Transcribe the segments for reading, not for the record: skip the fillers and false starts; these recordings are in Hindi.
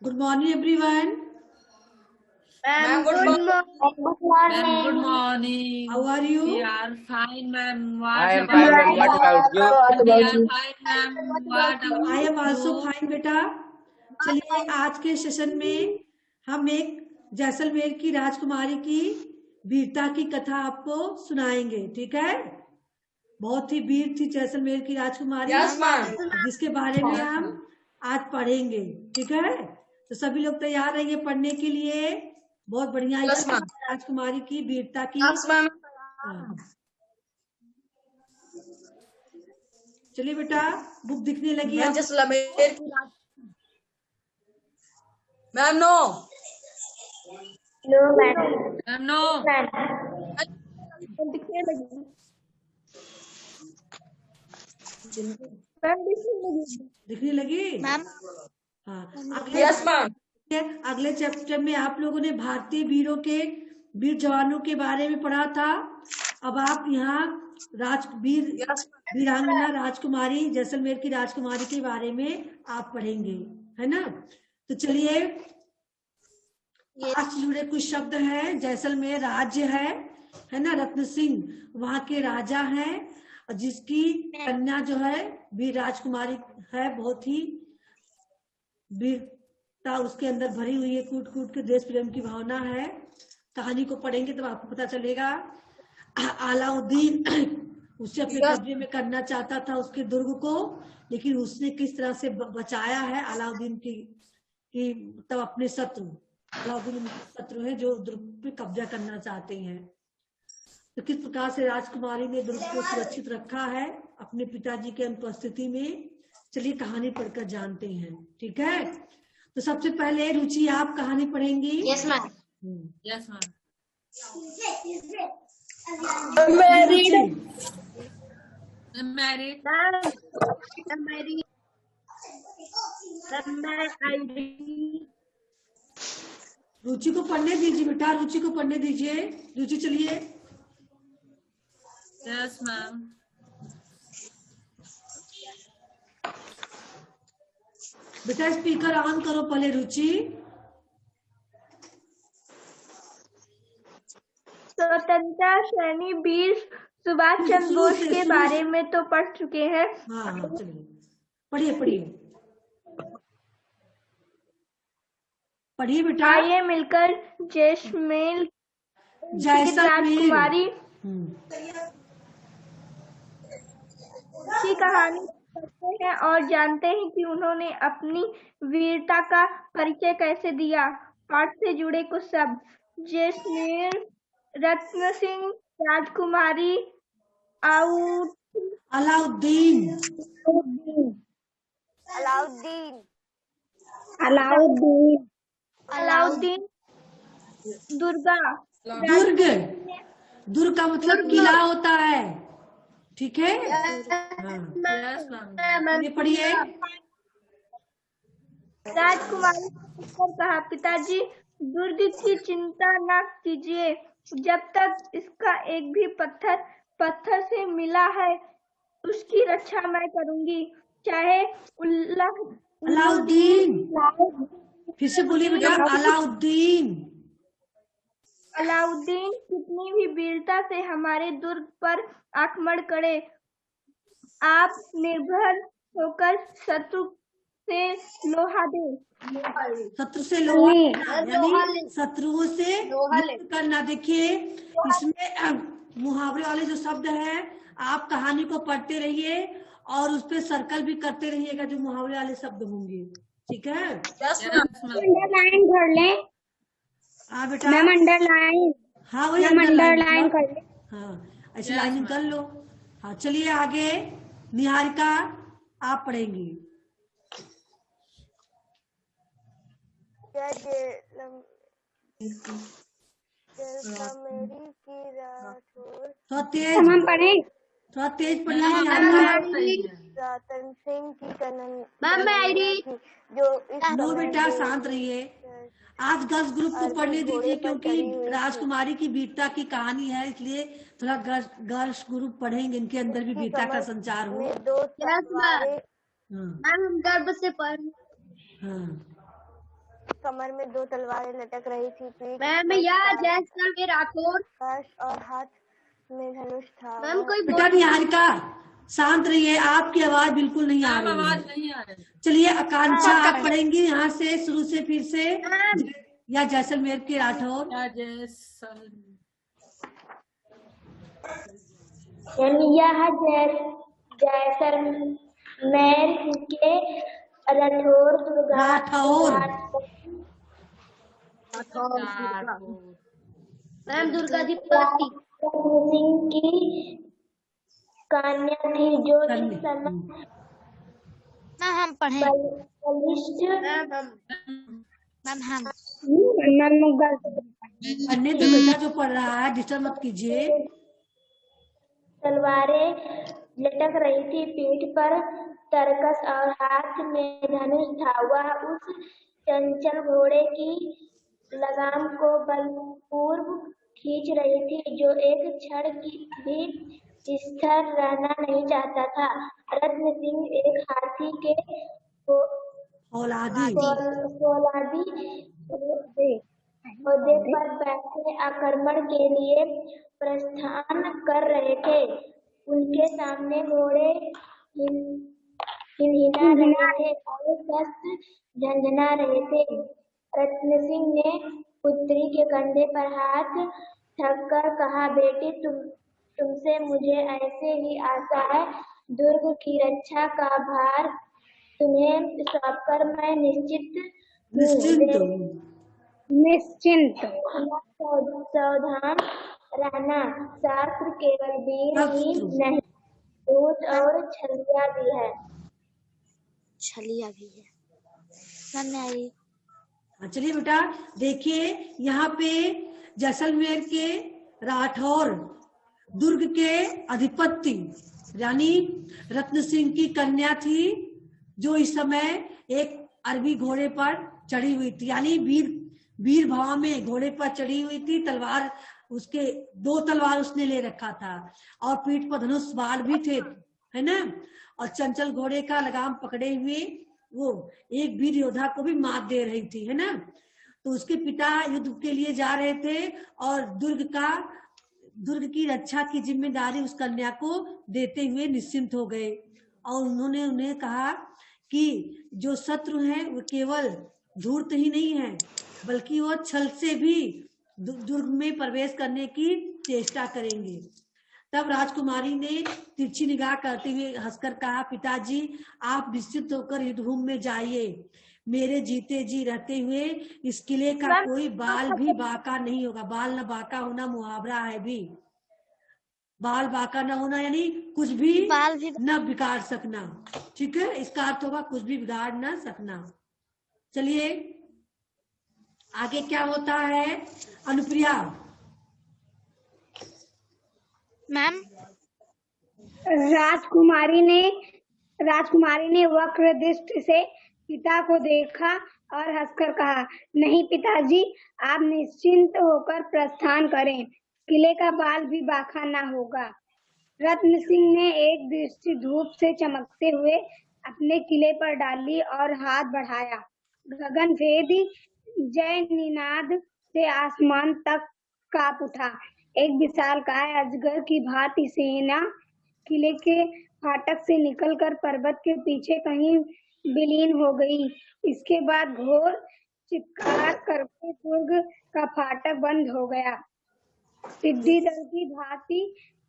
Good morning, everyone. Ma'am, Good Ma'am, good morning. morning. How are you? We are fine, ma'am. I What am about fine, ma'am. you? What about you? We are fine, ma'am. What I about am also you? fine, बेटा। चलिए आज के सेशन में हम एक जैसलमेर की राजकुमारी की वीरता की कथा आपको सुनाएंगे, ठीक है। बहुत ही वीर थी जैसलमेर की राजकुमारी, Yes, ma'am. जिसके बारे में Yes, हम ma'am. आज पढ़ेंगे, ठीक है। तो सभी लोग तैयार रहिए पढ़ने के लिए। बहुत बढ़िया Yes, ma'am. राजकुमारी की वीरता की। Yes, ma'am. हाँ। चलिए बेटा, बुक दिखने लगी मैं आप। जैसलमेर की ma'am no No, madam. Ma'am no दिखने लगी। दिखने लगी मैम। हाँ। Yes ma'am. अगले चैप्टर में आप लोगों ने भारतीय वीर जवानों के बारे में पढ़ा था। अब आप यहाँ वीरांगना राजकुमारी जैसलमेर की राजकुमारी के बारे में आप पढ़ेंगे, है ना। तो चलिए, आज से जुड़े कुछ शब्द हैं। जैसलमेर राज्य है ना। रत्न सिंह वहां के राजा हैं, और जिसकी कन्या जो है वीर राजकुमारी है। बहुत ही वीरता उसके अंदर भरी हुई है, कूट कूट के देश प्रेम की भावना है। कहानी को पढ़ेंगे तो आपको पता चलेगा। अलाउद्दीन उसे अपने कब्जे में करना चाहता था उसके दुर्ग को, लेकिन उसने किस तरह से बचाया है अलाउद्दीन की तब अपने अलाउद्दीन शत्रु है जो दुर्ग पे कब्जा करना चाहते हैं। तो किस प्रकार से राजकुमारी ने दुर्ग को सुरक्षित रखा है अपने पिताजी के अनुपस्थिति में। चलिए कहानी पढ़कर जानते हैं, ठीक है। तो सबसे पहले रुचि आप कहानी पढ़ेंगी। Yes, ma'am. Yes ma'am. Married Ruchi को पढ़ने दीजिए बेटा, रुचि को पढ़ने दीजिए। रुचि चलिए। Yes ma'am. बेटा स्पीकर ऑन करो पहले रुचि। स्वतंत्रता सेनानी वीर सुभाष चंद्र बोस के बारे में तो पढ़ चुके हैं। हाँ हाँ चलिए पढ़िए बेटा। आइए मिलकर जैसलमेर राजकुमारी की कहानी पढ़ते हैं और जानते हैं कि उन्होंने अपनी वीरता का परिचय कैसे दिया। पाठ से जुड़े कुछ शब्द। जैसलमेर, रत्न सिंह, राजकुमारी, अलाउद्दीन, दुर्गा। दुर्ग का मतलब किला होता है, ठीक है। Yes ma'am. ये पढ़िए। राजकुमारी ने कहा, पिताजी दुर्ग की चिंता न कीजिए, जब तक इसका एक भी पत्थर से मिला है उसकी रक्षा मैं करूंगी। चाहे अलाउद्दीन, फिर से बोलिए बेटा। अलाउद्दीन कितनी भी वीरता से हमारे दुर्ग पर आक्रमण करे, आप निर्भर होकर शत्रु से लोहा दे। शत्रु से लोहा, यानी शत्रुओं से युद्ध करना। देखिए इसमें मुहावरे वाले जो शब्द है, आप कहानी को पढ़ते रहिए और उस पर सर्कल भी करते रहिएगा जो मुहावरे वाले शब्द होंगे, ठीक है। अंडरलाइन कर ले। हाँ बेटा, मैम अंडरलाइन। हाँ वही अंडरलाइन कर ले। हाँ ऐसे लाइनिंग कर लो। हाँ चलिए आगे। निहारिका आप पढ़ेंगी। थोड़ा तेज, हम पढ़े। थोड़ा तेज पढ़िए। रतन सिंह की नो बेटा शांत रहिए। आज गर्ल्स ग्रुप को पढ़ने दीजिए, क्योंकि राजकुमारी की वीरता की कहानी है, इसलिए थोड़ा गर्ल्स ग्रुप पढ़ेंगे, इनके अंदर भी वीरता का संचार हो। मैम हम गर्व से पढ़। हाँ कमर में 2 तलवारें लटक रही थी। पीठ मैम पर या जैसलमेर राठौर। कश और हाथ में धनुष था। मैम कोई बेटा निहारिका शांत रहिए, आपकी आवाज बिल्कुल नहीं आ मैम रही आवाज है। नहीं आ रही। चलिए आकांक्षा आप पढ़ेंगी यहाँ से शुरू से फिर से, या जैसलमेर के राठौर। या जैसलमेर यह जैसलमेर के राठौर दुर्गा मैम दुर्गाधिपति सिंह की कन्या थी, जो इस समय हम पढ़े बलिष्ठ पढ़ने तो बेटा जो पढ़ रहा है डिस्टर्ब मत कीजिए। तलवारें लटक रही थी, पीठ पर तरकस और हाथ में धनुष था। वह उस चंचल घोड़े की लगाम को बलपूर्वक खींच रही थी, जो एक क्षण भी स्थिर रहना नहीं चाहता था। रत्न सिंह एक हाथी के औलादी ओहदे पर बैठे आक्रमण के लिए प्रस्थान कर रहे थे। उनके सामने घोड़े हिलहिला रहे थे और शस्त्र झंझना रहे थे। रत्न सिंह ने पुत्री के कंधे पर हाथ रखकर कहा, बेटी तुमसे मुझे ऐसे ही आशा है। दुर्ग की रक्षा का भार तुम्हें सौंपकर मैं निश्चिंत सावधान रहना। शास्त्र केवल वीर ही नहीं, दूत और छलिया भी है। समझ में आई। चलिए बेटा देखिए यहाँ पे जैसलमेर के राठौर दुर्ग के अधिपति यानी रत्न सिंह की कन्या थी, जो इस समय एक अरबी घोड़े पर चढ़ी हुई थी, यानी वीर भाव में घोड़े पर चढ़ी हुई थी। तलवार उसके 2 तलवार उसने ले रखा था और पीठ पर धनुष बाण भी थे, है ना। और चंचल घोड़े का लगाम पकड़े हुए वो एक वीर योद्धा को भी मात दे रही थी, है ना। तो उसके पिता युद्ध के लिए जा रहे थे और दुर्ग की रक्षा की जिम्मेदारी उस कन्या को देते हुए निश्चिंत हो गए। और उन्होंने उन्हें कहा कि जो शत्रु हैं वो केवल धूर्त ही नहीं है, बल्कि वो छल से भी दुर्ग में प्रवेश करने की चेष्टा करेंगे। तब राजकुमारी ने तिरछी निगाह करते हुए हंसकर कहा, पिताजी आप निश्चित होकर युद्धभूमि में जाइए। मेरे जीते जी रहते हुए इस किले का कोई बाल भी बाका नहीं होगा। बाल न बाका होना मुहावरा है भी, बाल बाका न होना यानी कुछ भी न बिगाड़ सकना, ठीक है। इसका अर्थ होगा कुछ भी बिगाड़ न सकना। चलिए आगे क्या होता है अनुप्रिया। मैम राजकुमारी ने वक्र दृष्टि से पिता को देखा और हंसकर कहा, नहीं पिताजी, आप निश्चिंत होकर प्रस्थान करें, किले का बाल भी बाका ना होगा। रत्न सिंह ने एक दृष्टि धूप से चमकते हुए अपने किले पर डाली और हाथ बढ़ाया। गगनभेदी जय निनाद से आसमान तक कांप उठा। एक विशालकाय अजगर की भांति सेना किले के फाटक से निकलकर पर्वत के पीछे कहीं विलीन हो गई। इसके बाद घोर चित्कार करके दुर्ग का फाटक बंद हो गया। टिड्डी दल की भांति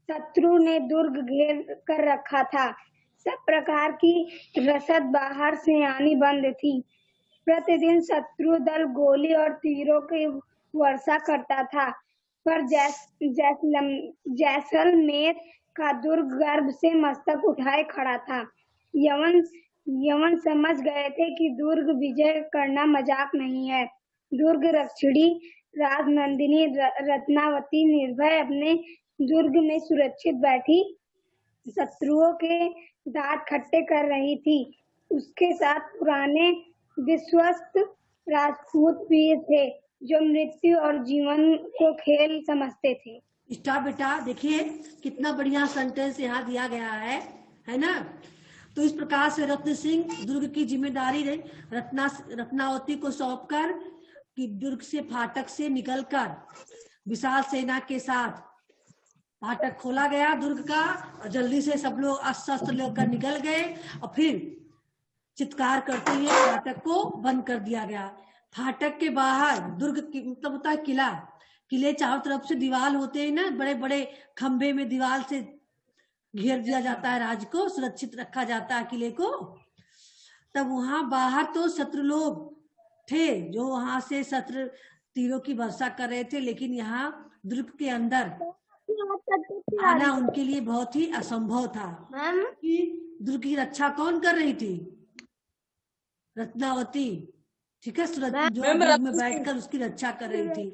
शत्रु ने दुर्ग घेर कर रखा था। सब प्रकार की रसद बाहर से आनी बंद थी। प्रतिदिन शत्रु दल गोली और तीरों की वर्षा करता था, पर जैसलमेर का दुर्ग गर्व से मस्तक उठाए खड़ा था। यवन समझ गए थे कि दुर्ग विजय करना मजाक नहीं है। दुर्ग रक्षिणी राजनंदिनी रत्नावती निर्भय अपने दुर्ग में सुरक्षित बैठी शत्रुओं के दांत खट्टे कर रही थी। उसके साथ पुराने विश्वस्त राजपूत भी थे, जो मृत्यु और जीवन को खेल समझते थे। स्टॉप बेटा, देखिए कितना बढ़िया सेंटेंस यहाँ दिया गया है ना। तो इस प्रकार से रत्न सिंह दुर्ग की जिम्मेदारी रत्नावती को सौंपकर कि दुर्ग से फाटक से निकलकर विशाल सेना के साथ फाटक खोला गया दुर्ग का, और जल्दी से सब लोग अस्त्र लेकर निकल गए और फिर चित्कार करते हुए फाटक को बंद कर दिया गया। फाटक के बाहर दुर्ग की मतलब होता है किला, किले चारों तरफ से दीवार होते हैं ना, बड़े बड़े खंभे में दीवार से घेर दिया जाता है, राज को सुरक्षित रखा जाता है किले को। तब वहां बाहर तो शत्रु लोग थे जो वहां से शस्त्र तीरों की वर्षा कर रहे थे, लेकिन यहाँ दुर्ग के अंदर आना उनके लिए बहुत ही असंभव था। कि दुर्ग की रक्षा कौन कर रही थी? रत्नावती, ठीक है, जो दुर्ग में बैठकर उसकी रक्षा कर रही थी।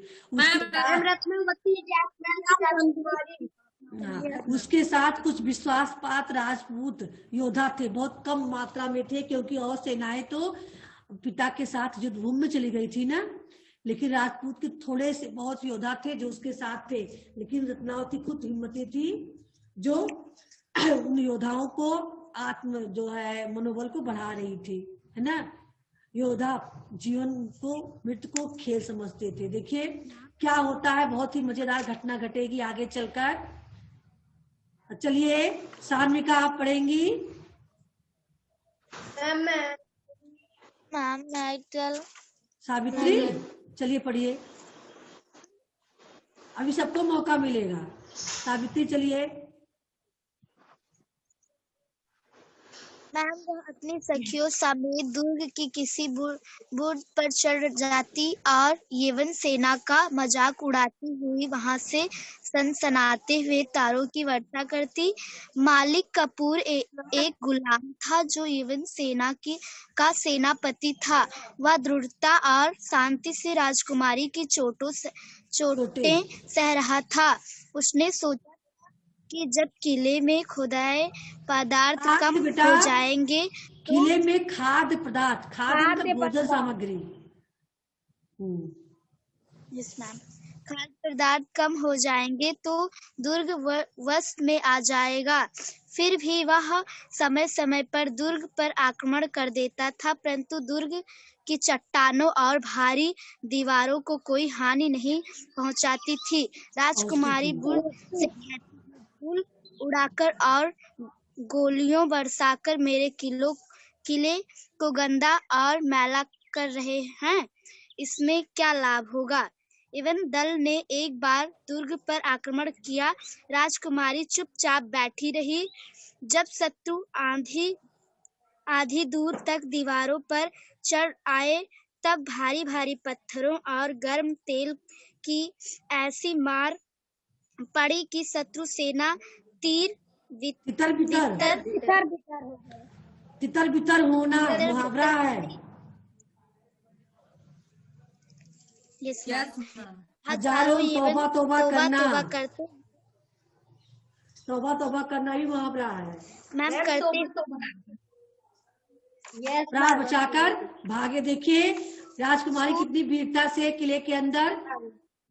उसके साथ कुछ विश्वासपात राजपूत योद्धा थे, बहुत कम मात्रा में थे, क्योंकि और सेनाएं तो पिता के साथ युद्ध भूमि में चली गई थी ना, लेकिन राजपूत के थोड़े से बहुत योद्धा थे जो उसके साथ थे। लेकिन रत्नावती खुद हिम्मती थी जो उन योद्धाओं को आत्म जो है मनोबल को बढ़ा रही थी, है ना। योद्धा जीवन को मृत्यु को खेल समझते थे। देखिए क्या होता है, बहुत ही मजेदार घटना घटेगी आगे चलकर। चलिए सान्विका आप पढ़ेंगी। मैम सावित्री चलिए पढ़िए, अभी सबको मौका मिलेगा। सावित्री चलिए। मैम वह अपनी सखियों समेत दुर्ग की किसी बुर्ज पर चढ़ जाती और यवन सेना का मजाक उड़ाती हुई वहां से सनसनाते हुए तारों की वर्षा करती। मालिक कपूर एक गुलाम था जो यवन सेना का सेनापति था। वह दृढ़ता और शांति से राजकुमारी की चोटें सह रहा था। उसने सोचा कि जब किले में खुदाए पदार्थ कम हो जाएंगे, किले में खाद्य पदार्थ, खाद्य भोजन सामग्री, यस मैम, खाद्य पदार्थ कम हो जाएंगे तो दुर्ग वश में आ जाएगा। फिर भी वह समय समय पर दुर्ग पर आक्रमण कर देता था, परंतु दुर्ग की चट्टानों और भारी दीवारों को कोई हानि नहीं पहुंचाती थी। राजकुमारी बुर्ज से फूल उड़ाकर और गोलियों बरसाकर मेरे किले को गंदा और मैला कर रहे हैं, इसमें क्या लाभ होगा। एवं दल ने एक बार दुर्ग पर आक्रमण किया। राजकुमारी चुपचाप बैठी रही। जब शत्रु आधी दूर तक दीवारों पर चढ़ आए तब भारी भारी पत्थरों और गर्म तेल की ऐसी मार पड़ी कि शत्रु सेना तितर बितर होना मुहावरा है। Yes ma'am. हजारों तौबा तौबा करना भी मुहावरा है मैम। करते प्राण बचाकर भागे। देखिए राजकुमारी कितनी वीरता से किले के अंदर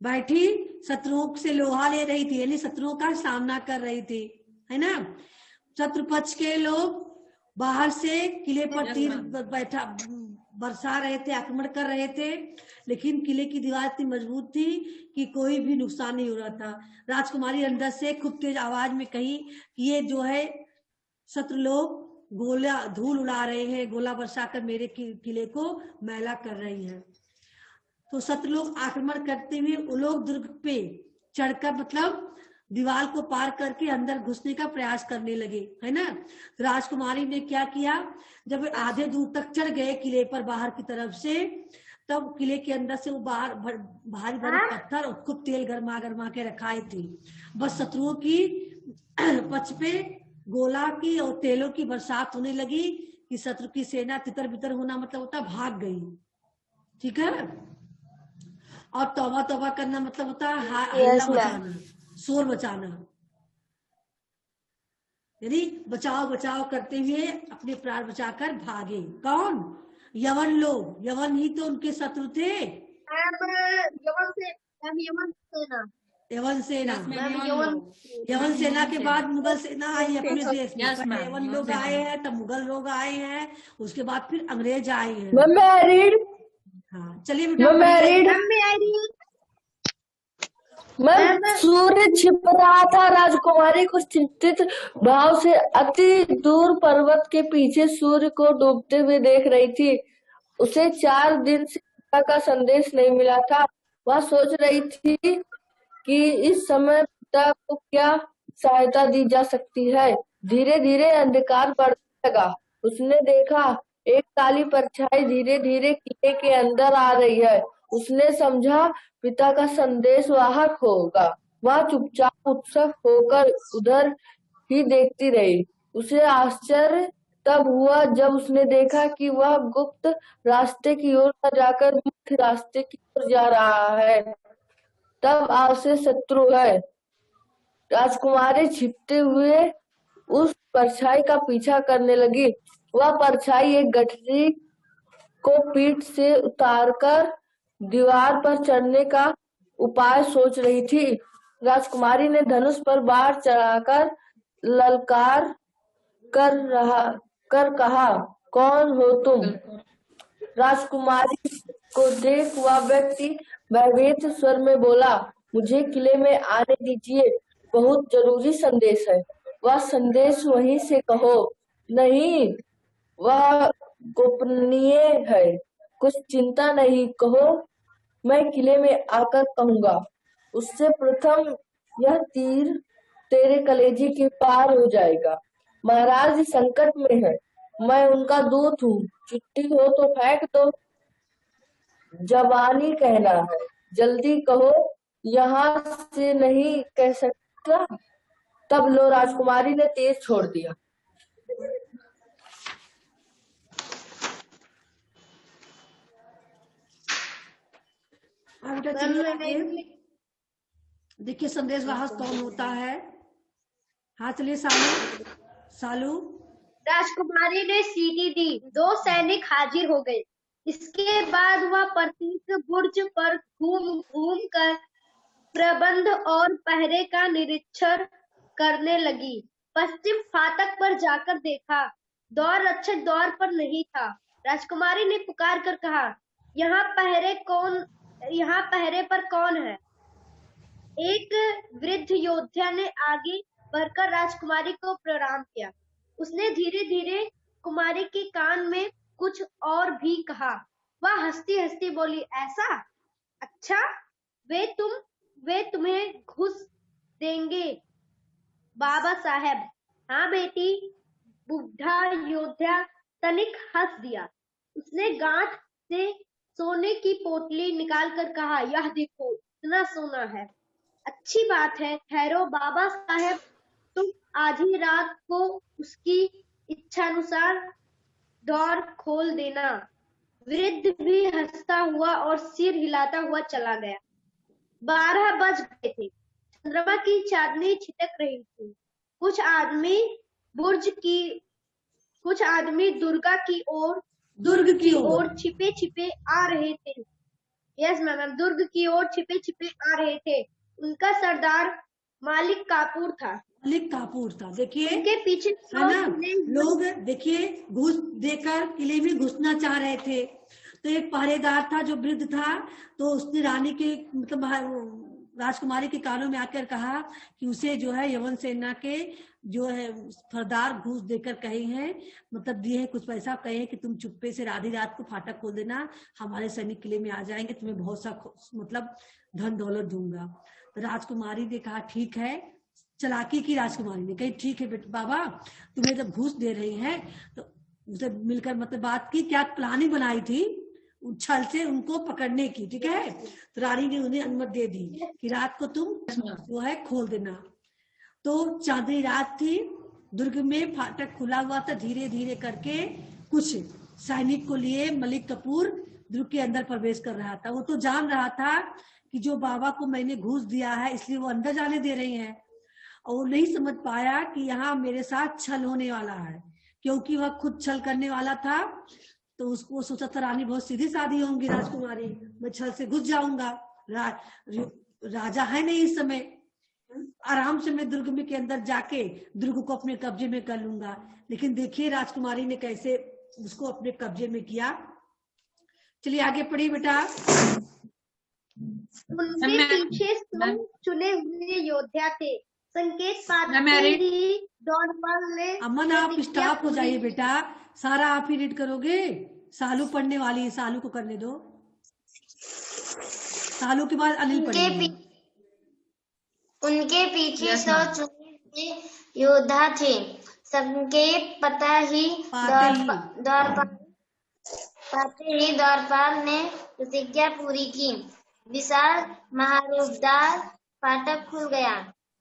बैठी शत्रुओं से लोहा ले रही थी, यानी शत्रुओं का सामना कर रही थी, है ना। शत्रु पक्ष के लोग बाहर से किले पर तीर बरसा रहे थे, आक्रमण कर रहे थे, लेकिन किले की दीवार इतनी मजबूत थी कि कोई भी नुकसान नहीं हो रहा था। राजकुमारी अंदर से खूब तेज आवाज में कही कि ये जो है शत्रु लोग धूल उड़ा रहे हैं, गोला बरसाकर मेरे किले को मैला कर रही है। तो शत्रु लोग आक्रमण करते हुए वो लोग दुर्ग पे चढ़कर मतलब दीवार को पार करके अंदर घुसने का प्रयास करने लगे, है ना। तो राजकुमारी ने क्या किया, जब आधे दूर तक चढ़ गए किले पर बाहर की तरफ से, तब किले के अंदर से वो बाहर भारी भारी पत्थर और खूब तेल गरमा के रखाई थी। बस शत्रुओं की पक्ष पे गोला की और तेलों की बरसात होने लगी कि शत्रु की सेना तितर बितर होना मतलब होता भाग गई, ठीक है। और तौबा तौबा करना मतलब होता है हल्ला मचाना, शोर मचाना, यानी बचाओ बचाओ करते हुए अपने प्राण बचाकर भागे। कौन? यवन लोग। यवन ही तो उनके शत्रु थे। यवन सेना। मैम यवन सेना के बाद मुगल सेना आई अपने देश में। Yes, पहले ma'am. यवन लोग आए हैं, तब मुगल लोग आए हैं, उसके बाद फिर अंग्रेज आए हैं। हाँ चलिए बेटा पढ़िए। मैम सूर्य छिप रहा था। राजकुमारी को चिंतित भाव से अति दूर पर्वत के पीछे सूर्य को डूबते हुए देख रही थी। उसे 4 दिन से पिता का संदेश नहीं मिला था। वह सोच रही थी कि इस समय पिता को क्या सहायता दी जा सकती है। धीरे धीरे अंधकार बढ़ने लगा। उसने देखा एक काली परछाई धीरे धीरे किले के अंदर आ रही है। उसने समझा पिता का संदेश वाहक होगा। वह चुपचाप उत्सुक होकर उधर ही देखती रही। उसे आश्चर्य तब हुआ जब उसने देखा कि वह गुप्त रास्ते की ओर न जाकर मुख्य रास्ते की ओर जा रहा है। तब आपसे शत्रु है। राजकुमारी छिपते हुए उस परछाई का पीछा करने लगी। वह परछाई एक गठरी को पीठ से उतारकर दीवार पर चढ़ने का उपाय सोच रही थी। राजकुमारी ने धनुष पर बाढ़ चढ़ाकर ललकार कर कहा, कौन हो तुम? राजकुमारी को देख वह व्यक्ति भयभीत स्वर में बोला, मुझे किले में आने दीजिए, बहुत जरूरी संदेश है। वह संदेश वहीं से कहो। नहीं, वह गोपनीय है। कुछ चिंता नहीं, कहो, मैं किले में आकर कहूंगा। उससे प्रथम यह तीर तेरे कलेजे के पार हो जाएगा। महाराज संकट में है। मैं उनका दूत हूँ। चिट्ठी हो तो फेंक दो। जवानी कहना है, जल्दी कहो, यहाँ से नहीं कह सकता। तब लो राजकुमारी ने तेज छोड़ दिया। बेटा चलिए देखिए संदेश वाहक कौन होता है। हाँ चलिए सालू। राजकुमारी ने सीटी दी। 2 सैनिक हाजिर हो गए। इसके बाद वह प्रत्येक बुर्ज पर घूम कर प्रबंध और पहरे का निरीक्षण करने लगी। पश्चिम फाटक पर जाकर देखा, द्वार रक्षक द्वार पर नहीं था। राजकुमारी ने पुकार कर कहा, यहाँ पहरे पर कौन है? एक वृद्ध योद्धा ने आगे बढ़कर राजकुमारी को प्रणाम किया। उसने धीरे धीरे कुमारी के कान में कुछ और भी कहा। वह हंसती हंसती बोली, ऐसा? अच्छा, वे तुम्हें घुस देंगे बाबा साहब। हाँ बेटी, बुढ़ा योद्धा तनिक हंस दिया। उसने गांठ से सोने की पोटली निकालकर कहा, यह देखो, इतना सोना है। अच्छी बात है, ठहरो बाबा साहब, तुम आधी रात को उसकी इच्छानुसार द्वार खोल देना। वृद्ध भी हंसता हुआ और सिर हिलाता हुआ चला गया। 12 बज गए थे। चंद्रमा की चांदनी छिटक रही थी। कुछ आदमी दुर्ग की ओर छिपे छिपे आ रहे थे। यस मैम, दुर्ग की ओर छिपे छिपे आ रहे थे। उनका सरदार मालिक काफूर था। देखिए उनके पीछे है ना, लोग देखिए घूस देकर किले में घुसना चाह रहे थे। तो एक पहरेदार था जो वृद्ध था, तो उसने रानी के मतलब राजकुमारी के कानों में आकर कहा कि उसे जो है यवन सेना के जो है सरदार घूस देकर कहे हैं, मतलब दिए हैं कुछ पैसा, कहे कि तुम चुप्पे से आधी रात को फाटक खोल देना, हमारे सैनिक किले में आ जाएंगे, तुम्हें बहुत सा मतलब धन दौलत दूंगा। तो राजकुमारी ने कहा ठीक है। चालाकी की राजकुमारी ने कही ठीक है बेटा, बाबा तुम्हें जब घूस दे रही हैं तो उसे मिलकर मतलब बात की, क्या प्लानिंग बनाई थी छल से उनको पकड़ने की, ठीक है। तो रानी ने उन्हें अनुमति दे दी कि रात को तुम जो है खोल देना। तो चांदनी रात थी, दुर्ग में फाटक खुला हुआ था। धीरे धीरे करके कुछ सैनिक को लिए मलिक कपूर दुर्ग के अंदर प्रवेश कर रहा था। वो तो जान रहा था कि जो बाबा को मैंने घूस दिया है इसलिए वो अंदर जाने दे रही हैं, और वो नहीं समझ पाया कि यहाँ मेरे साथ छल होने वाला है, क्योंकि वह खुद छल करने वाला था। तो उसको सोचा था रानी बहुत सीधी सादी होंगी राजकुमारी, मैं छल से घुस जाऊंगा राजा है नहीं इस समय, आराम से मैं दुर्ग में के अंदर जाके दुर्ग को अपने कब्जे में कर लूंगा। लेकिन देखिए राजकुमारी ने कैसे उसको अपने कब्जे में किया। चलिए आगे पढ़िए बेटा। उनके पीछे 100 चुने हुए योद्धा थे। संकेत पाते मैरी। ही द्वारपाल ने अमन आप स्टॉप हो जाइए बेटा, सारा आप ही रीड करोगे। सालू पढ़ने वाली है, सालू को करने दो। सालू के बाद अनिल पढ़ेंगे। उनके पीछे 100 चुने हुए योद्धा थे। संकेत पता ही द्वारपाल ने प्रतिज्ञा पूरी की। विशाल महारोबदार फाटक खुल गया।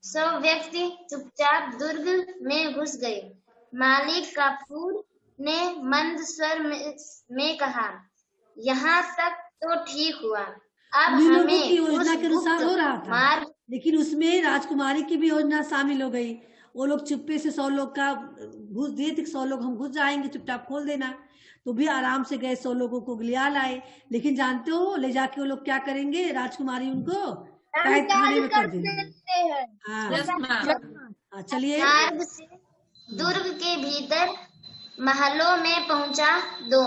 सब व्यक्ति चुपचाप दुर्ग में घुस गए। मालिक काफूर ने मंद स्वर में कहा, यहाँ तक तो ठीक हुआ, अब हमें की योजना के अनुसार हो रहा था, लेकिन उसमें राजकुमारी की भी योजना शामिल हो गई। वो लोग चुप्पे से 100 लोग का घुस दिए थे, 100 लोग हम घुस जाएंगे, चुपचाप खोल देना। तो भी आराम से गए, 100 लोगों को लिया लाए। लेकिन जानते हो ले जाके वो लोग क्या करेंगे, राजकुमारी उनको कैद खाने में कर देंगे। हाँ चलिए। मार्ग से दुर्ग के भीतर महलों में पहुंचा दो,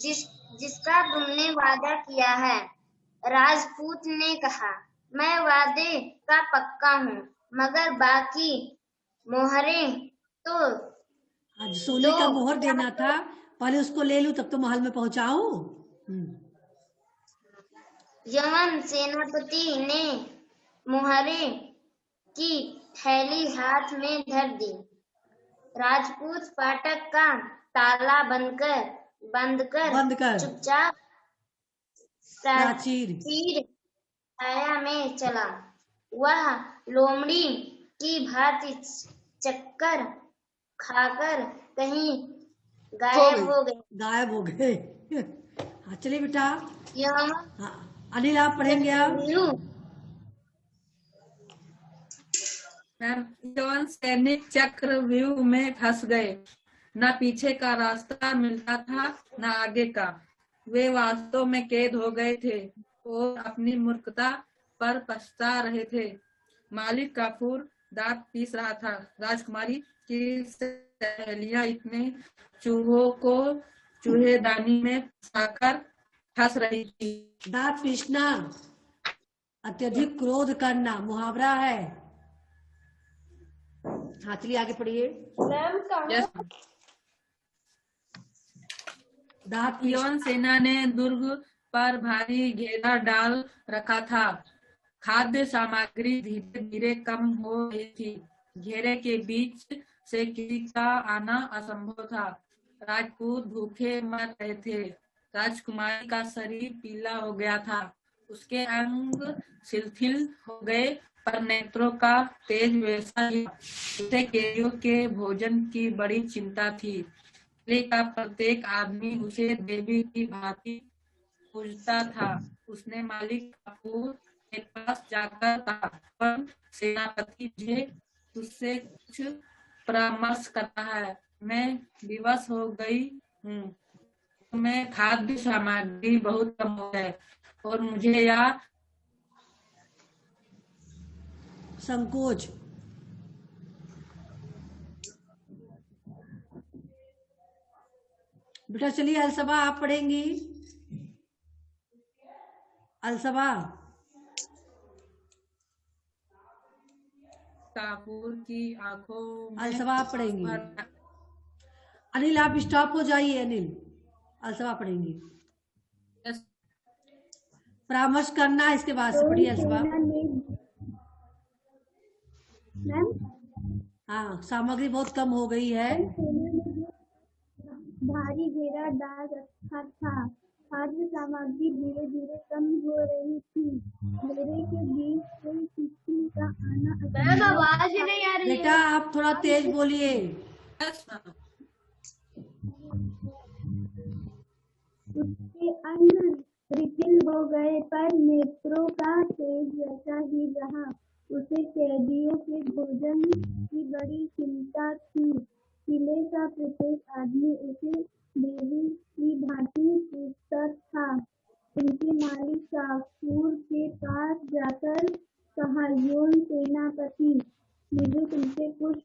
जिसका तुमने वादा किया है। राजपूत ने कहा, मैं वादे का पक्का हूँ, मगर बाकी मोहरें तो आज सोने का मोहर देना था, पहले उसको ले लूं तब तो महल में पहुंचाऊं। यमन सेनापति ने मोहरे की थैली हाथ में धर दी। राजपूत फाटक का ताला बंद कर चुपचाप प्राचीर छाया में चला। वह लोमड़ी की भांति चक्कर खाकर कहीं गायब हो गए। हाँ चलिए बेटा। हाँ अनिल आप पढ़ेंगे। आप यवन सैनिक चक्रव्यूह में फंस गए। न पीछे का रास्ता मिलता था न आगे का। वे वास्तव में कैद हो गए थे और अपनी मूर्खता पर पछता रहे थे। मालिक काफूर दांत पीस रहा था। राजकुमारी की सहेलियां इतने चूहों को चूहेदानी में फंसाकर फंस रही थी। दांत पीसना अत्यधिक क्रोध करना मुहावरा है। हाँ चलिए आगे पढ़िए। यवन सेना ने दुर्ग पर भारी घेरा डाल रखा था। खाद्य सामग्री धीरे धीरे कम हो रही थी। घेरे के बीच से किसी का आना असंभव था। राजपूत भूखे मर रहे थे। राजकुमारी का शरीर पीला हो गया था। उसके अंग शिथिल हो गए, पर नेत्रों का तेज वैसा ही। उसे कैदियों के भोजन की बड़ी चिंता थी। का प्रत्येक आदमी उसे देवी की भांति पूजता था। उसने मालिक काफूर के पास जाकर कहा, पर सेनापति मुझे उससे कुछ परामर्श करना है। मैं विवश हो गई हूँ। मैं खाद्य सामग्री बहुत कम हो है और मुझे यह संकोच। बेटा चलिए अलसबा आप पढ़ेंगी। अलसबा काफूर की आंखों में अलसबा आप पढ़ेंगी। अनिल आप स्टॉप हो जाइए। अनिल अलसबा पढ़ेंगी। परामर्श करना इसके बाद से पढ़िए अलसबा। हाँ सामग्री बहुत कम हो गई है। भारी घेरा डाल रखा था। खाद्य सामग्री धीरे धीरे कम हो रही थी। घेरे के बीच से किसी का आना आवाज नहीं आ रही। बेटा आप थोड़ा तेज बोलिए। उसके अंग शिथिल हो गए, पर नेत्रों का तेज वैसा ही रहा। उसे कैदियों के भोजन की बड़ी चिंता थी। किले का प्रत्येक आदमी उसे देवी की भांति पूजता था। उनके मालिक काफूर के पास जाकर महायोन सेनापति, मुझे तुमसे कुछ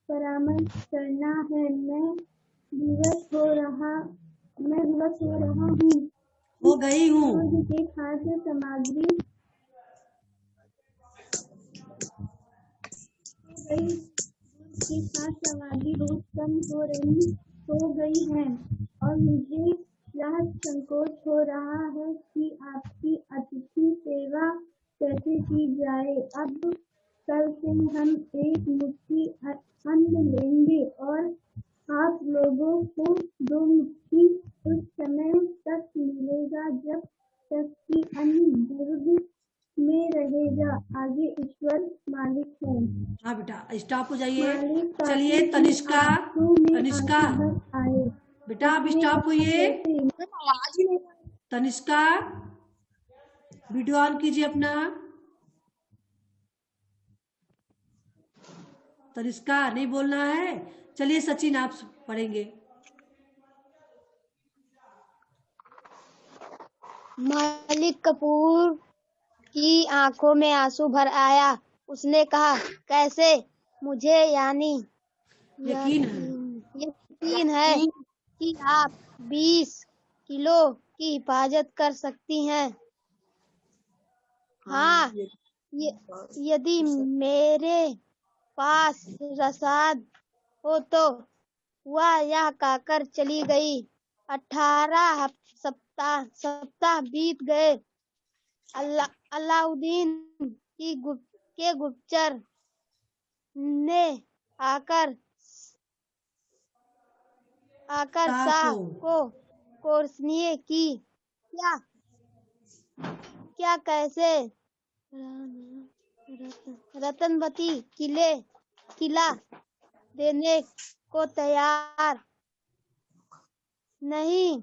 परामर्श करना है। मैं विवश हो रहा हूँ। हो गई हूँ। दूध के खाद्य सामग्री बहुत कम हो गई है और मुझे यह संकोच हो रहा है कि आपकी अतिथि सेवा कैसे की जाए। अब कल से हम एक मुट्ठी अन्न लेंगे और आप लोगों को 2 मुट्ठी उस समय तक मिलेगा जब तक कि अन्न दुर्ग में रहेगा। आगे ईश्वर मालिक है। हाँ बेटा स्टॉप हो जाइए। मालिक चलिए ताकि तनिष्का, आंसू में तनिष्का आंसू भर आए। बेटा आप स्टॉप होइए। तनिष्का वीडियो ऑन कीजिए अपना। तनिष्का नहीं बोलना है। चलिए सचिन आप पढ़ेंगे। मालिक कपूर की आंखों में आंसू भर आया। उसने कहा, कैसे? मुझे यानी यकीन है कि आप 20 किलो की हिफाजत कर सकती हैं। हाँ, यदि मेरे पास रसाद हो तो। वह यह कहकर चली गई। 18 सप्ताह बीत गए। अलाउद्दीन के गुप्तचर ने आकर शाह को कोर्सनिए की। क्या कैसे रतनवती किला देने को तैयार नहीं।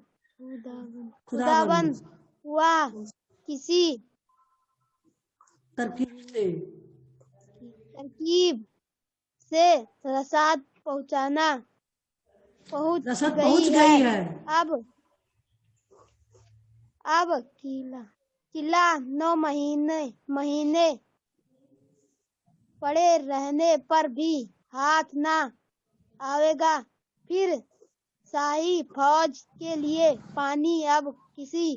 खुदाबंद हुआ किसी तरकीब से रसाद पहुंच गई है। अब किला 9 महीने पड़े रहने पर भी हाथ ना आवेगा। फिर शाही फौज के लिए पानी अब किसी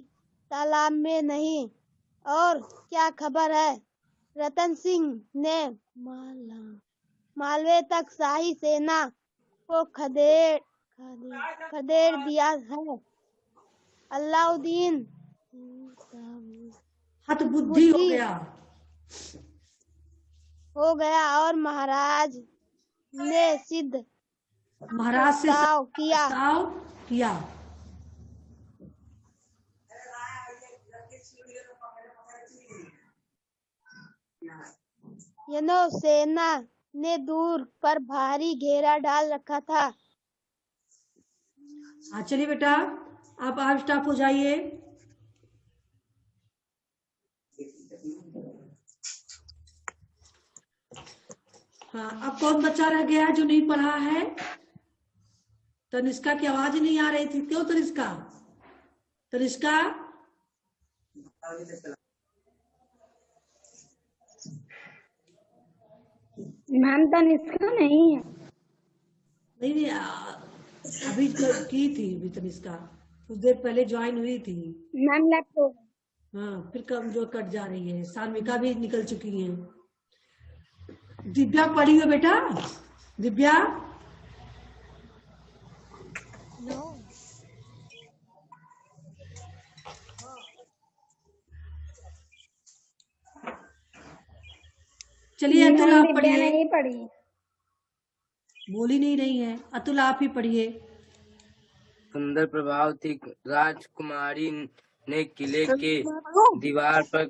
तालाब में नहीं। और क्या खबर है? रतन सिंह ने मालवे तक शाही सेना को खदेड़ दिया है। अलाउद्दीन हतबुद्धि हो गया और महाराज ने सिद्ध महाराज से किया। यनो सेना ने दूर पर भारी घेरा डाल रखा था। हाँ चलिए बेटा आप स्टॉप हो जाइए। हाँ अब कौन बच्चा रह गया है जो नहीं पढ़ा है? तनिष्का की आवाज नहीं आ रही थी। क्यों तनिष्का? मैम तनिष्का नहीं है। नहीं अभी की थी तनिष्का कुछ देर पहले ज्वाइन हुई थी मैम। लैपटॉप हाँ फिर कमजोर कट जा रही है। सानविका भी निकल चुकी है। दिव्या पढ़ी है बेटा? दिव्या चलिए अतुल आप पढ़िए। नहीं पढ़ी। बोली नहीं रही है। अतुल आप ही पढ़िए। सुंदर प्रभाव थी। राजकुमारी ने किले के दीवार पर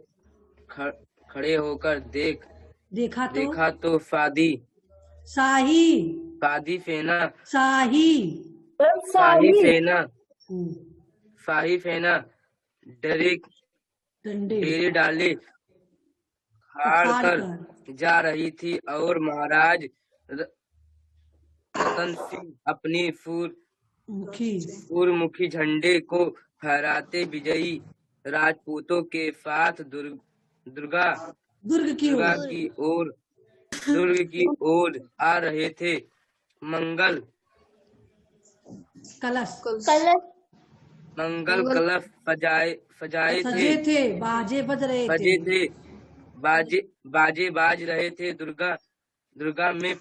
खड़े होकर देखा तो शाही फेना डंडे डाले हार कर जा रही थी और महाराज रतन सिंह अपनी सूर्यमुखी झंडे को फहराते विजयी राजपूतों के साथ दुर्गा दुर्ग की दुर्गा ओर की ओर दुर्ग की ओर आ रहे थे। मंगल कलश मंगल कलश सजाए थे, सजे थे, बाजे बज रहे थे। बजे थे, बाजे बाज रहे थे। दुर्गा में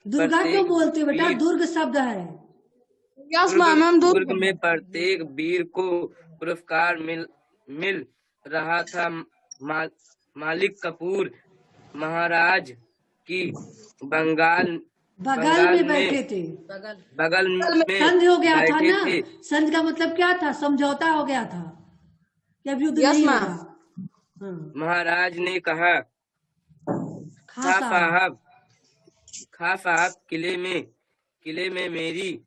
दुर्गा क्यों बोलते हो बेटा? वीर दुर्ग शब्द है। दुर्ग में प्रत्येक वीर को पुरस्कार मिल रहा था। मालिक कपूर महाराज की बगल में बैठे थे। बगल में संधि हो गया था बैठे ना। थे। संधि का मतलब क्या था? समझौता हो गया था कि अब युद्ध नहीं होगा। हाँ। महाराज ने कहा, खा साहब किले में मेरी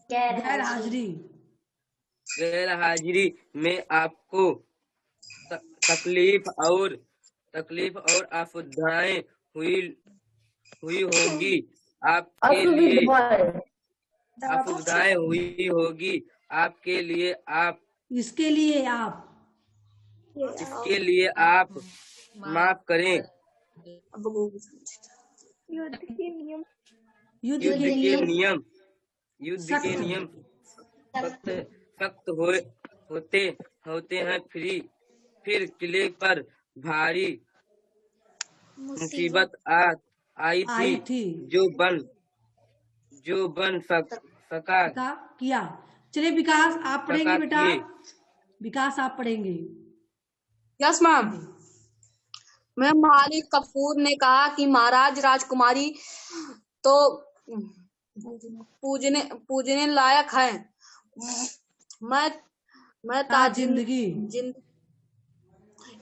गैर हाजिरी में आपको तकलीफ और असुविधाएं हुई होगी। आपके लिए असुविधाएं हुई होगी। आपके लिए आप इसके लिए आप माफ करें। युद्ध के नियम सख्त होते हैं। फिर किले पर भारी मुसीबत आई थी जो बन सका किया। चलिए विकास आप पढ़ेंगे बेटा। विकास आप पढ़ेंगे। Yes ma'am. मैम मालिक कपूर ने कहा कि महाराज राजकुमारी तो पूजने लायक है। मैं जिंदगी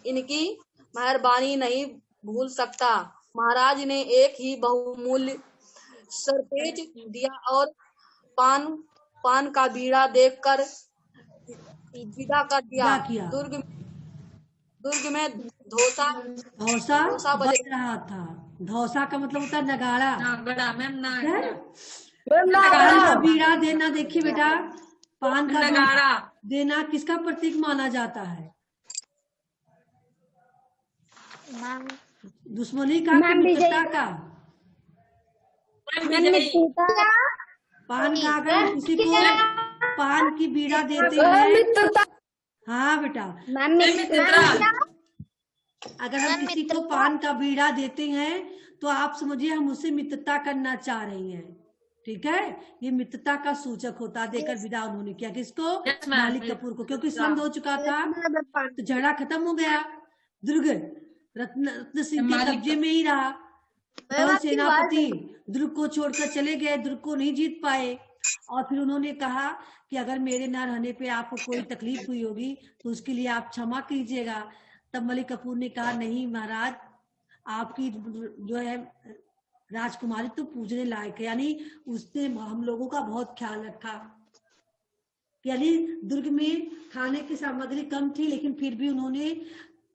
इनकी मेहरबानी नहीं भूल सकता। महाराज ने एक ही बहुमूल्य सरपेज दिया और पान का बीड़ा देकर विदा कर दिया। दुर्ग में धौसा बज रहा था। धौसा का मतलब होता है नगाड़ा। पान का बीड़ा देना। देखिए बेटा, पान का बीड़ा देना किसका प्रतीक माना जाता है? दुश्मनी का, मित्रता का? पान का अगर किसी को पान की बीड़ा देते हैं, हाँ बेटा, अगर हम किसी को पान का बीड़ा देते हैं तो आप समझिए हम उससे मित्रता करना चाह रही हैं। ठीक है, ये मित्रता का सूचक होता है। देकर विदा उन्होंने किया किसको? मालिक कपूर को, क्योंकि संध हो चुका था तो झगड़ा खत्म हो गया। दुर्ग रत्न सिंह के कब्जे में ही रहा। पवन सेनापति दुर्ग को छोड़कर चले गए, दुर्ग को नहीं जीत पाए। और फिर उन्होंने कहा कि अगर मेरे न रहने पे आपको कोई तकलीफ हुई होगी तो उसके लिए आप क्षमा कीजिएगा। तब मलिक कपूर ने कहा, नहीं महाराज, आपकी जो है राजकुमारी तो पूजने लायक है। यानी उसने हम लोगों का बहुत ख्याल रखा। यानी दुर्ग में खाने की सामग्री कम थी, लेकिन फिर भी उन्होंने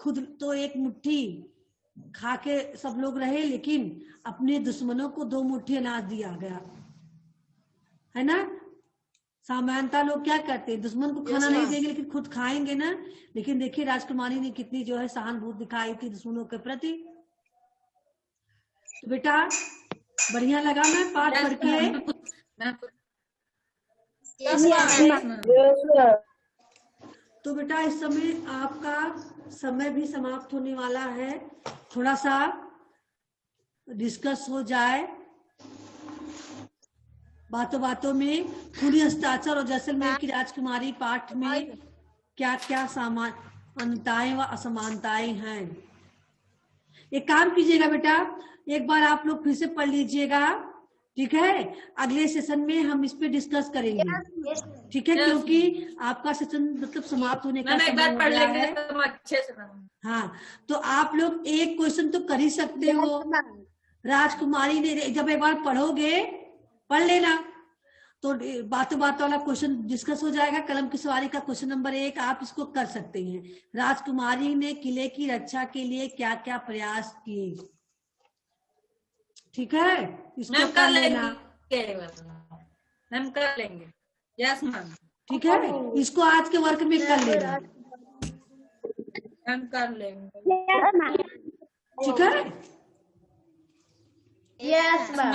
खुद तो एक मुट्ठी खा के सब लोग रहे, लेकिन अपने दुश्मनों को 2 मुट्ठी अनाज दिया गया, है ना। सामान्यतः लोग क्या करते हैं, दुश्मन को खाना नहीं देंगे लेकिन खुद खाएंगे ना। लेकिन देखिए राजकुमारी ने कितनी जो है सहानुभूति दिखाई थी दुश्मनों के प्रति। तो बेटा बढ़िया लगा मैं पाठ पढ़ के? तो बेटा इस समय आपका समय भी समाप्त होने वाला है। थोड़ा सा डिस्कस हो जाए बातों में। खुली हस्ताक्षर और जैसलमेर की राजकुमारी पाठ में क्या क्या समानताएं व असमानताएं हैं। एक काम कीजिएगा बेटा, एक बार आप लोग फिर से पढ़ लीजिएगा, ठीक है। अगले सेशन में हम इस पे डिस्कस करेंगे, ठीक है, क्योंकि आपका सेशन मतलब समाप्त होने का समय हो गया है। तो अच्छे से हाँ, तो आप लोग एक क्वेश्चन तो कर ही सकते हो। राजकुमारी ने जब एक बार पढ़ोगे, पढ़ लेना, तो बातों वाला क्वेश्चन डिस्कस हो जाएगा। कलम की सवारी का क्वेश्चन नंबर 1 आप इसको कर सकते हैं। राजकुमारी ने किले की रक्षा के लिए क्या क्या प्रयास किए, ठीक है, इसको कर लेना। हम कर लेंगे। Yes ma'am. ठीक है, इसको आज के वर्क में कर लेना। हम कर लेंगे। ठीक है। Yes ma'am.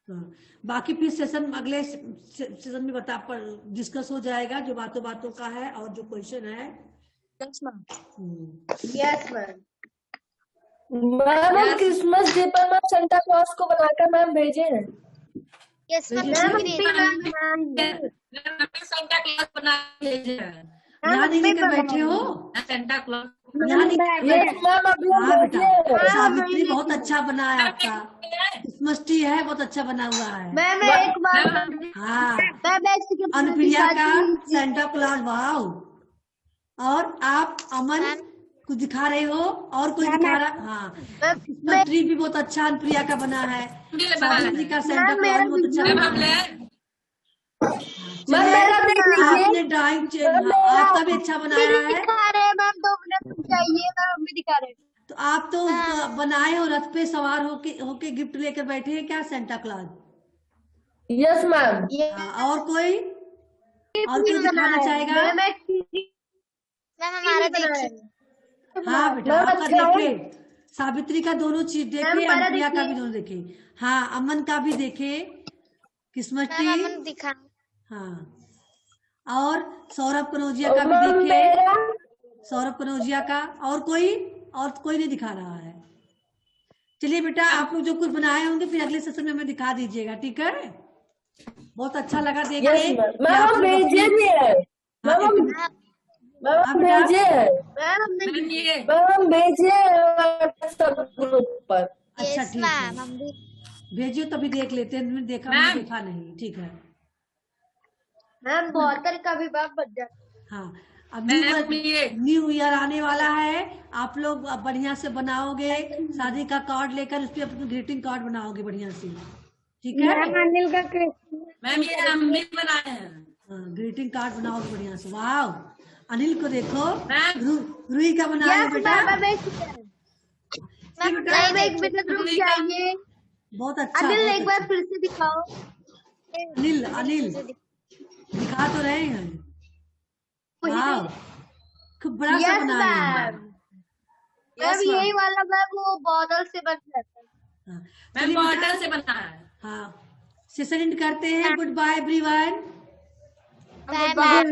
हाँ, बाकी फिर सेशन अगले सेशन में बता पर डिस्कस हो जाएगा, जो बातों बातों का है और जो क्वेश्चन है। Yes ma'am. Yes ma'am. Ma'am हम क्रिसमस डे पर मैम सेंटा क्लॉज को बनाकर मैम भेजे हैं। Yes ma'am. सेंटा क्लॉज बना के भेजे हैं। यहाँ नहीं लेकर बैठे हो? सेंटा क्लॉज यहाँ नहीं यस मैम अभी हम हाँ भेजे बेटा, हैं। सावित्री बहुत अच्छा बना है आपका, क्रिसमस ट्री है बहुत अच्छा बना हुआ है। मैम एक बार हाँ, मैम अनुप्रिया का सेंटा क्लॉज, वाओ। और आप अमन कुछ दिखा रहे हो और कोई दिखा रहा? हाँ, क्रिसमस ट्री भी बहुत अच्छा अनुप्रिया का बना है। सावित्री का सेंटा क्लॉज बहुत अच्छा बना है। मैम मेरा देख लीजिए। आपने ड्राइंग आपका भी अच्छा बनाया है। दिखा रहे हैं मैम, 2 मिनट चाहिए मैम, भी दिखा रहे हैं। तो आप तो बनाए हो, रथ पे सवार होके गिफ्ट लेकर बैठे हैं क्या सेंटा क्लॉज? Yes ma'am. और कोई दिखाना चाहेगा? मैम हमारा देखिए। हाँ बेटा, आपका देखे, सावित्री का दोनों चीज देखे, अनुप्रिया का भी दोनों देखे, हाँ अमन का भी देखे, क्रिसमस मैम ट्री, अमन दिखा। हाँ, और सौरभ कनौजिया का भी देखे, सौरभ कनौजिया का। और कोई नहीं दिखा रहा है। चलिए बेटा, आप लोग जो कुछ बनाए होंगे फिर अगले सेशन में हमें दिखा दीजिएगा, ठीक है? बहुत अच्छा लगा देख के। मैम हम भेजे भी है। मैम हम भेजे हैं। मैम हम भेजे व्हाट्सएप ग्रुप पर। अच्छा यस ठीक मैम है, हम भी। भेजियो तभी देख लेते हैं। मैंने देखा नहीं, ठीक है। मैम बॉटल का भी बाप बच जाता। हाँ, अब न्यू ईयर आने वाला है, आप लोग बढ़िया से बनाओगे, शादी का कार्ड लेकर उस पर अपना ग्रीटिंग कार्ड बनाओगे बढ़िया से, ठीक है? अनिल का मैम ये हम भी बनाए हैं। हाँ, ग्रीटिंग कार्ड बनाओगे बढ़िया से। वाह, अनिल को देखो, रुई का बनाया है बेटा। मैम एक मिनट रुक जाइए। बहुत अच्छा। अनिल एक बार फिर से दिखाओ। अनिल दिखा तो रहे हैं। वाह, खूब बड़ा सा बनाया है। मैम यही वाला मैम वो बॉटल से बन जाता है। मैम बॉटल से बना है। हाँ, सेशन एंड करते हैं। Goodbye everyone. Bye bye.